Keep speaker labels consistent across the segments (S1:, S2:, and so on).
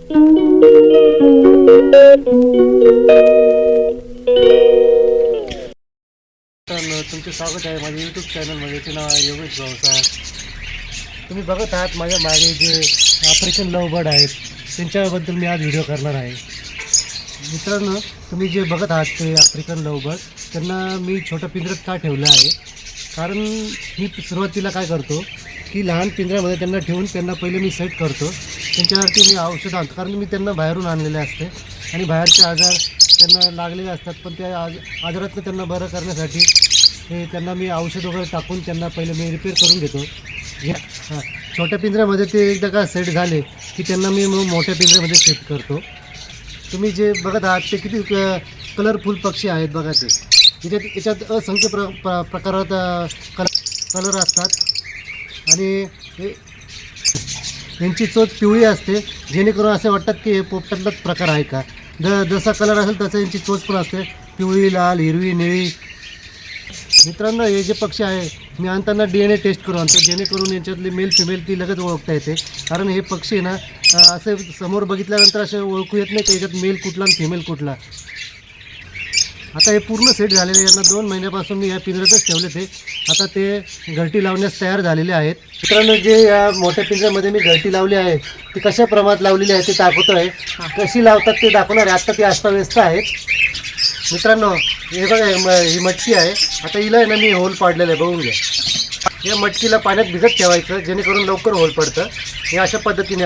S1: तुमचे स्वागत आहे माझ्या यूट्यूब चॅनलमध्ये. ते नाव आहे योगेश भाऊसाहेब. तुम्ही बघत आहात माझ्या मागे जे आफ्रिकन लव्हबर्ड आहेत त्यांच्याबद्दल मी आज व्हिडिओ करणार आहे. मित्रांनो, तुम्ही जे बघत आहात ते आफ्रिकन लव्हबर्ड, त्यांना मी छोट्या पिंजऱ्यात का ठेवलं आहे, कारण मी सुरुवातीला काय करतो की लहान पिंजऱ्यामध्ये त्यांना ठेवून त्यांना पहिले मी सेट करतो. त्यांच्यावरती मी औषध आणतो, कारण मी त्यांना बाहेरून आणलेले असते आणि बाहेरचे आजार त्यांना लागलेले असतात. पण त्या आजारातनं त्यांना बरं करण्यासाठी त्यांना मी औषध वगैरे टाकून त्यांना पहिले मी रिपेअर करून घेतो. हां, छोट्या पिंजऱ्यामध्ये ते एकदा का सेट झाले की त्यांना मी मग मोठ्या पिंजऱ्यामध्ये शिफ्ट करतो. तुम्ही जे बघत आहात ते किती कलरफुल पक्षी आहेत बघा. ते याच्यात असंख्य प्रकारात कलर असतात आणि यांची चोच पिवळी असते, जेणेकरून असे वाटतात की हे पोपटातलाच प्रकार आहे का. जसा कलर असेल तसं यांची चोच पण असते, पिवळी, लाल, हिरवी, निळी. मित्रांनो, हे जे पक्षी आहे मी आणताना DNA टेस्ट करून आणतो, जेणेकरून यांच्यातली मेल फिमेल ती लगेच ओळखता येते. कारण हे पक्षी ना असे समोर बघितल्यानंतर असे ओळखू येत नाही की याच्यात मेल कुठला आणि फिमेल कुठला. आता हे पूर्ण सेट झालेले, यांना 2 महिन्यापासून मी या पिंजऱ्यातच ठेवले. ते आता ते घरटी लावण्यास तयार झालेले आहेत. मित्रांनो, जे या मोठ्या पिंजऱ्यामध्ये मी घरटी लावली आहे ती कशा प्रमाणात लावलेली आहे ते दाखवतो आहे. कशी लावतात ते दाखवणार आहे. आत्ता ती अस्ताव्यस्त आहेत. मित्रांनो, हे बघा, ही मटकी आहे. आता हिला आहे ना मी होल पाडलेलं आहे, बघून घ्या. या मटकीला पाण्यात भिजत ठेवायचं, जेणेकरून लवकर होल पडतं. हे अशा पद्धतीने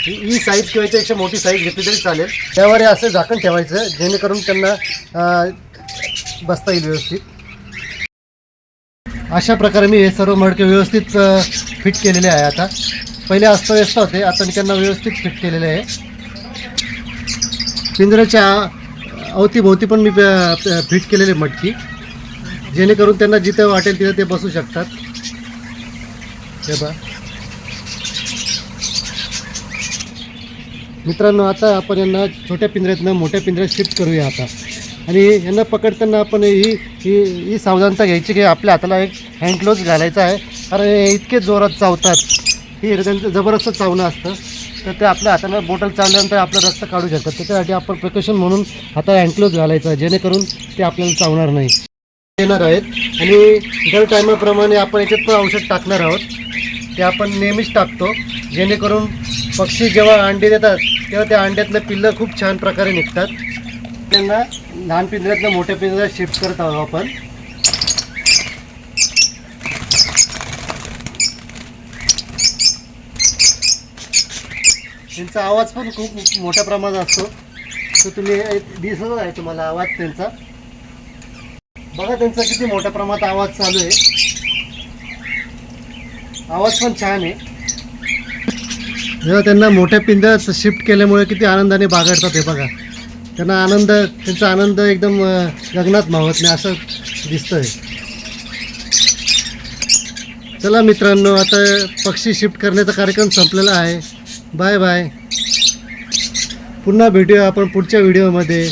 S1: ही साईज किंवा याच्यापेक्षा मोठी साईज घेतली तरी चालेल. त्यावर हे असं झाकण ठेवायचं, जेणेकरून त्यांना बसता येईल व्यवस्थित. अशा प्रकारे मी हे सर्व मडके व्यवस्थित फिट केलेले आहे. आता पहिले अस्ताव्यस्त होते, आता मी त्यांना व्यवस्थित फिट केलेले आहे. पिंजऱ्याच्या अवतीभोवती पण मी फिट केलेले मटकी, जेणेकरून त्यांना जिथे वाटेल तिथे ते बसू शकतात. हे बघा मित्रांनो, आता आपण यांना छोट्या पिंजऱ्यातनं मोठ्या पिंजऱ्यात शिफ्ट करूया आता. आणि यांना पकडताना आपण ही सावधानता घ्यायची की आपल्या हाताला एक हँड ग्लोव्ज घालायचा आहे, कारण हे इतके जोरात चावतात. ही त्यांचं जबरदस्त चावणं असतं, तर ते आपल्या हाताला बोटल चावल्यानंतर आपलं रक्त काढू शकतात. त्याच्यासाठी आपण प्रिकॉशन म्हणून हाताला हँड ग्लोव्ज घालायचा आहे, जेणेकरून ते आपल्याला चावणार नाही. येणार आहेत आणि दर टायमाप्रमाणे आपण याच्यात पण औषध टाकणार आहोत. ते आपण नेहमीच टाकतो, जेणेकरून पक्षी जेव्हा अंडे देतात तेव्हा त्या अंड्यातलं पिल्लं खूप छान प्रकारे निघतात. त्यांना लहान पिंजऱ्यातनं मोठ्या पिंजऱ्यात शिफ्ट करत आहोत आपण. त्यांचा आवाज पण खूप मोठ्या प्रमाणात असतो, तर तुम्ही दिसत आहे तुम्हाला आवाज त्यांचा. बघा त्यांचा किती मोठ्या प्रमाणात आवाज चालू आहे. आवाज पण छान आहे. जेव्हा त्यांना मोठ्या पिंजऱ्यात शिफ्ट केल्यामुळे किती आनंदाने बागडतात हे बघा. त्यांना आनंद, त्यांचा आनंद एकदम गगनात मावत नाही असं दिसतंय. चला मित्रांनो, आता पक्षी शिफ्ट करण्याचा कार्यक्रम संपलेला आहे. Bye bye. पुन्हा भेटूया आपण पुढच्या व्हिडिओमध्ये.